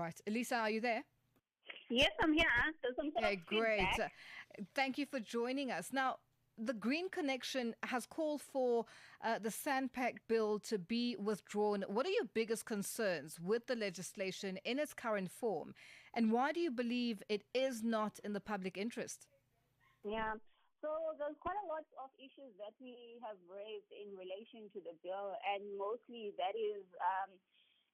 right. Lisa, are you there? Yes, I'm here. There's some sort Okay, of great. feedback. Thank you for joining us. Now, the Green Connection has called for the Sandpack bill to be withdrawn. What are your biggest concerns with the legislation in its current form? And why do you believe it is not in the public interest? Yeah. So there's quite a lot of issues that we have raised in relation to the bill, and mostly that is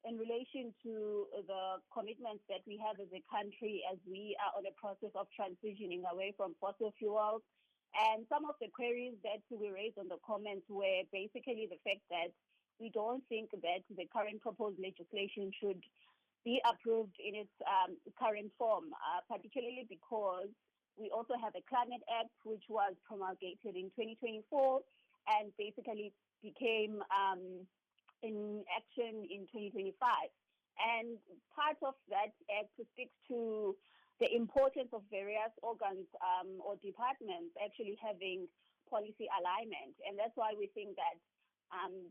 in relation to the commitments that we have as a country as we are on a process of transitioning away from fossil fuels. And some of the queries that we raised on the comments were basically the fact that we don't think that the current proposed legislation should be approved in its current form, particularly because we also have a Climate Act, which was promulgated in 2024 and basically became in action in 2025. And part of that act speaks to the importance of various organs or departments actually having policy alignment. And that's why we think that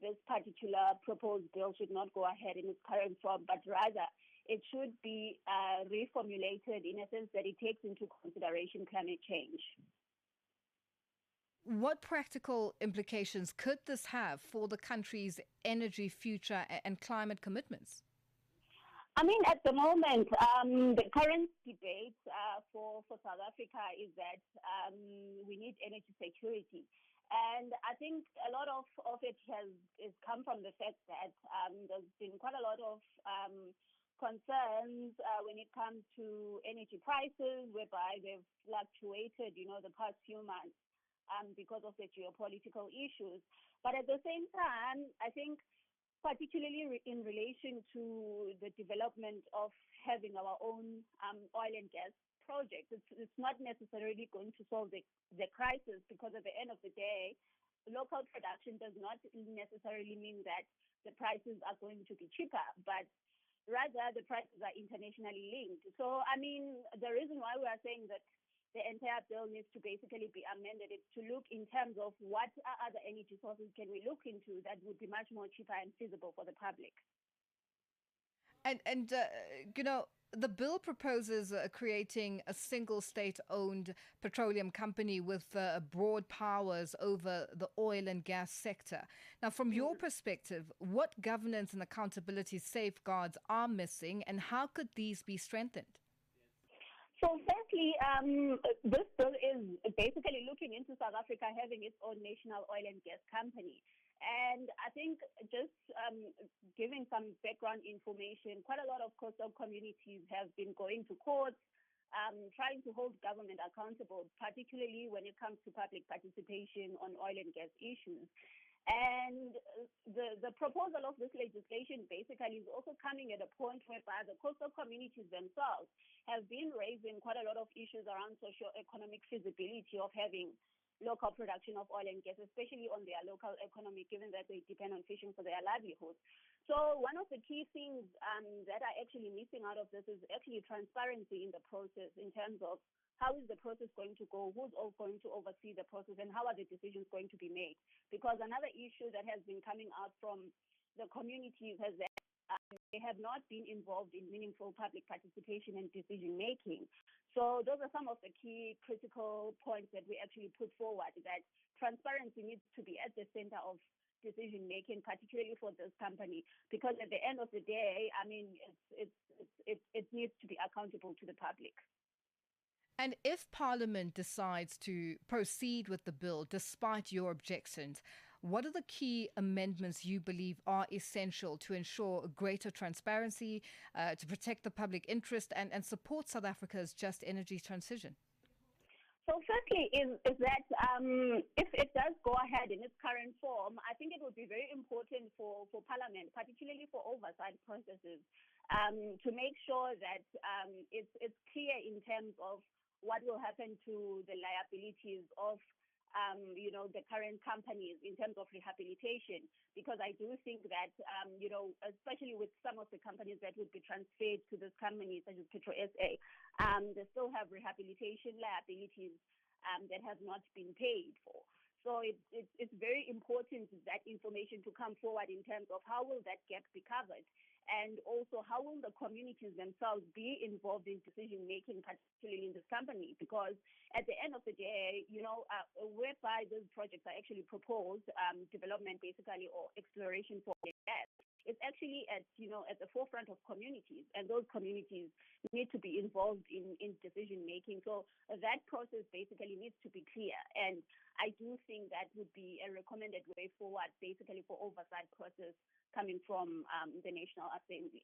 this particular proposed bill should not go ahead in its current form, but rather it should be reformulated in a sense that it takes into consideration climate change. What practical implications could this have for the country's energy future and climate commitments? I mean, at the moment, the current debate for South Africa is that we need energy security. And I think a lot of it has come from the fact that there's been quite a lot of concerns when it comes to energy prices, whereby they've fluctuated, the past few months because of the geopolitical issues. But at the same time, I think particularly in relation to the development of having our own oil and gas projects, it's not necessarily going to solve the crisis, because at the end of the day, local production does not necessarily mean that the prices are going to be cheaper, but rather the prices are internationally linked. So, I mean, the reason why we are saying that the entire bill needs to basically be amended is to look in terms of what other energy sources can we look into that would be much more cheaper and feasible for the public. And the bill proposes creating a single state-owned petroleum company with broad powers over the oil and gas sector. Now, from your perspective, what governance and accountability safeguards are missing, and how could these be strengthened? So firstly, this bill is basically looking into South Africa having its own national oil and gas company. And I think just giving some background information, quite a lot of coastal communities have been going to court, trying to hold government accountable, particularly when it comes to public participation on oil and gas issues. And the proposal of this legislation basically is also coming at a point whereby the coastal communities themselves have been raising quite a lot of issues around socio-economic feasibility of having local production of oil and gas, especially on their local economy, given that they depend on fishing for their livelihood. So one of the key things that are actually missing out of this is actually transparency in the process, in terms of how is the process going to go, who's all going to oversee the process, and how are the decisions going to be made. Because another issue that has been coming out from the communities is that they have not been involved in meaningful public participation and decision making. So those are some of the key critical points that we actually put forward, that transparency needs to be at the center of decision making, particularly for this company, because at the end of the day, I mean, it needs to be accountable to the public. And if Parliament decides to proceed with the bill despite your objections, what are the key amendments you believe are essential to ensure greater transparency, to protect the public interest and support South Africa's just energy transition? So firstly is that if it does go ahead in its current form, I think it would be very important for Parliament, particularly for oversight processes, to make sure that it's clear in terms of what will happen to the liabilities of the current companies in terms of rehabilitation, because I do think that, especially with some of the companies that would be transferred to this company, such as Petro SA, they still have rehabilitation liabilities that have not been paid for. So it's very important that information to come forward in terms of how will that gap be covered. And also, how will the communities themselves be involved in decision making, particularly in this company? Because at the end of the day, whereby those projects are actually proposed, development basically or exploration for gas, it's actually at the forefront of communities, and those communities need to be involved in decision making. So that process basically needs to be clear, and I do think that would be a recommended way forward, basically for oversight process coming from the National Assembly.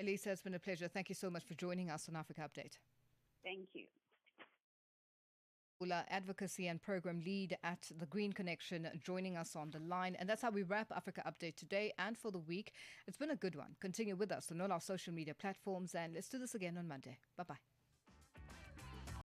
Lisa, it's been a pleasure. Thank you so much for joining us on Africa Update. Thank you. Advocacy and Programme Lead at the Green Connection, joining us on the line. And that's how we wrap Africa Update today and for the week. It's been a good one. Continue with us on all our social media platforms, and let's do this again on Monday. Bye-bye.